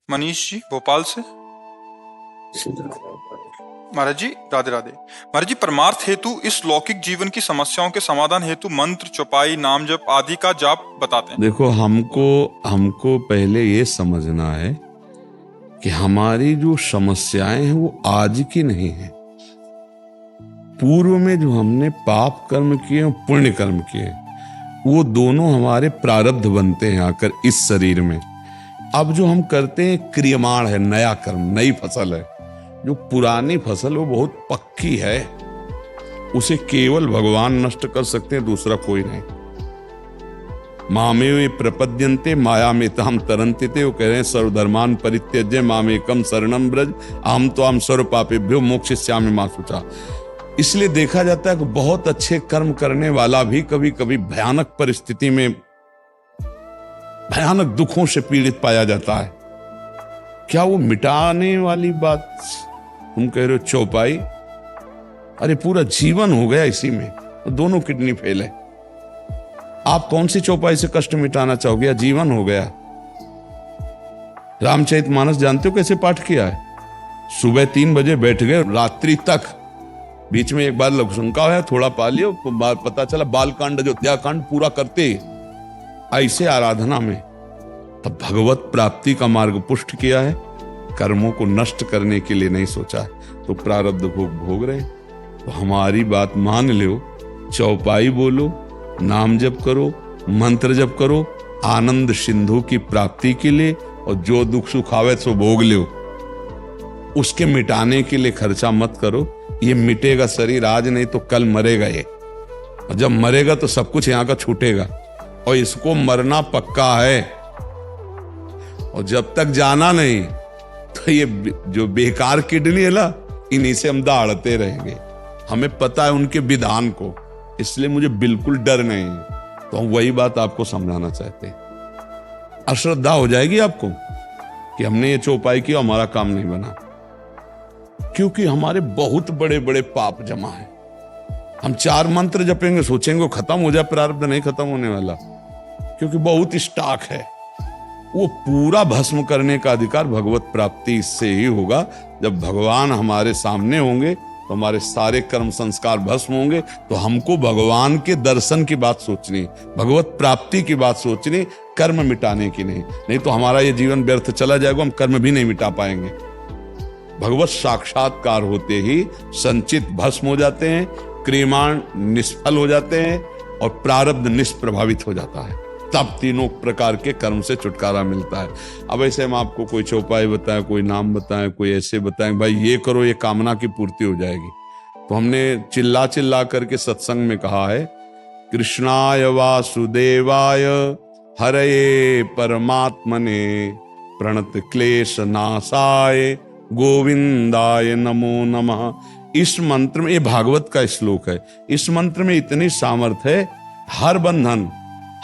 मनीष जी भोपाल से। महाराज जी राधे राधे। महाराज जी, परमार्थ हेतु इस लौकिक जीवन की समस्याओं के समाधान हेतु मंत्र, चौपाई, नाम जप आदि का जाप बताते हैं। देखो, हमको पहले ये समझना है कि हमारी जो समस्याएं हैं वो आज की नहीं है। पूर्व में जो हमने पाप कर्म किए और पुण्य कर्म किए, वो दोनों हमारे प्रारब्ध बनते हैं आकर इस शरीर में। अब जो हम करते हैं क्रियमाण है, नया कर्म, नई फसल है। जो पुरानी फसल वो बहुत पक्की है, उसे केवल भगवान नष्ट कर सकते हैं, दूसरा कोई नहीं। मामेव प्रपद्यन्ते मायामेतां तरन्ति ते, वो कह रहे हैं सर्वधर्मान परित्यज्य मामेकम शरणं ब्रज अहं त्वां सर्व पापेभ्यो मोक्षयिष्यामि मा शुचा। इसलिए देखा जाता है कि बहुत अच्छे कर्म करने वाला भी कभी कभी भयानक परिस्थिति में, भयानक दुखों से पीड़ित पाया जाता है। क्या वो मिटाने वाली बात तुम कह रहे हो चौपाई? अरे पूरा जीवन हो गया इसी में, तो दोनों किडनी फेल है। आप कौन सी चौपाई से कष्ट मिटाना चाहोगे? या जीवन हो गया। रामचरितमानस जानते हो कैसे पाठ किया है? सुबह 3 बजे बैठ गए, रात्रि तक। बीच में एक बार लघुशंका है, थोड़ा पा लियो, पता चला बालकांड अयोध्याकांड पूरा करते ऐसे आराधना में। तब भगवत प्राप्ति का मार्ग पुष्ट किया है, कर्मों को नष्ट करने के लिए नहीं सोचा है। तो प्रारब्ध भोग रहे। तो हमारी बात मान लो, चौपाई बोलो, नाम जप करो, मंत्र जप करो, आनंद सिंधु की प्राप्ति के लिए, और जो दुख सुख आवे सो भोग लो। उसके मिटाने के लिए खर्चा मत करो। ये मिटेगा शरीर आज, नहीं तो कल मरेगा ये, और जब मरेगा तो सब कुछ यहां का छूटेगा, और इसको मरना पक्का है। और जब तक जाना नहीं तो ये जो बेकार किडनी है ना, इन्हीं से हम दहाड़ते रहेंगे। हमें पता है उनके विधान को, इसलिए मुझे बिल्कुल डर नहीं है। तो हम वही बात आपको समझाना चाहते हैं। अश्रद्धा हो जाएगी आपको कि हमने ये चौपाई किया, हमारा काम नहीं बना, क्योंकि हमारे बहुत बड़े बड़े पाप जमा है। हम 4 मंत्र जपेंगे, सोचेंगे खत्म हो जाए, प्रारब्ध नहीं खत्म होने वाला, क्योंकि बहुत स्टॉक है। वो पूरा भस्म करने का अधिकार भगवत प्राप्ति इससे ही होगा। जब भगवान हमारे सामने होंगे तो हमारे सारे कर्म संस्कार भस्म होंगे। तो हमको भगवान के दर्शन की बात सोचनी, भगवत प्राप्ति की बात सोचनी, कर्म मिटाने की नहीं। नहीं तो हमारा ये जीवन व्यर्थ चला जाएगा, हम कर्म भी नहीं मिटा पाएंगे। भगवत साक्षात्कार होते ही संचित भस्म हो जाते हैं, क्रियमाण निष्फल हो जाते हैं, और प्रारब्ध निष्प्रभावित हो जाता है। तब तीनों प्रकार के कर्म से छुटकारा मिलता है। अब ऐसे हम आपको कोई चौपाई बताएं, कोई नाम बताएं, कोई ऐसे बताएं भाई ये करो, ये कामना की पूर्ति हो जाएगी। तो हमने चिल्ला चिल्ला करके सत्संग में कहा है, कृष्णाय वासुदेवाय हरये परमात्मने प्रणत क्लेश नाशाय गोविंदाय नमो नमः। इस मंत्र में, ये भागवत का श्लोक है, इस मंत्र में इतनी सामर्थ्य है, हर बंधन,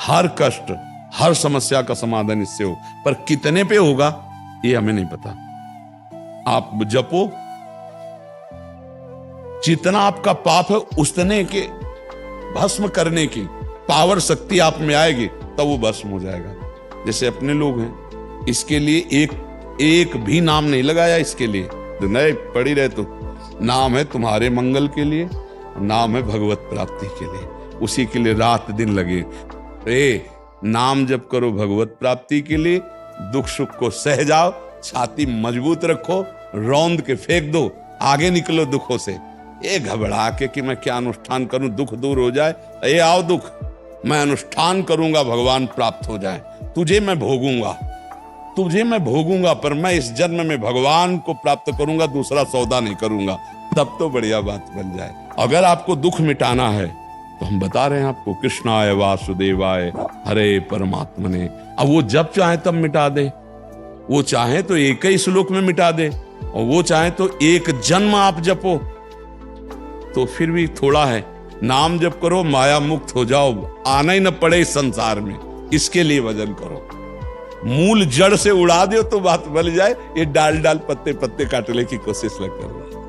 हर कष्ट, हर समस्या का समाधान इससे हो। पर कितने पे होगा ये हमें नहीं पता। आप जपो, जितना आपका पाप है उतने के भस्म करने की पावर, शक्ति आप में आएगी, तब वो भस्म हो जाएगा। जैसे अपने लोग हैं, इसके लिए एक भी नाम नहीं लगाया। इसके लिए तो नहीं पड़ी रहे, तो नाम है तुम्हारे मंगल के लिए, नाम है भगवत प्राप्ति के लिए, उसी के लिए रात दिन लगे। नाम जप करो भगवत प्राप्ति के लिए, दुख सुख को सह जाओ, छाती मजबूत रखो, रौंद के फेंक दो, आगे निकलो दुखों से। ये घबरा के कि मैं क्या अनुष्ठान करूं दुख दूर हो जाए, ये आओ दुख, मैं अनुष्ठान करूंगा भगवान प्राप्त हो जाए। तुझे मैं भोगूंगा, पर मैं इस जन्म में भगवान को प्राप्त करूंगा, दूसरा सौदा नहीं करूंगा। तब तो बढ़िया बात बन जाए। अगर आपको दुख मिटाना है तो हम बता रहे हैं आपको, कृष्णाय वासुदेवाय हरे परमात्मने। अब वो जब चाहे तब मिटा दे, वो चाहे तो एक ही श्लोक में मिटा दे, और वो चाहे तो एक जन्म आप जपो, तो फिर भी थोड़ा है। नाम जप करो, माया मुक्त हो जाओ, आना ही न पड़े इस संसार में, इसके लिए भजन करो। मूल जड़ से उड़ा दो तो बात बन जाए। ये डाल पत्ते काटने की कोशिश न करो।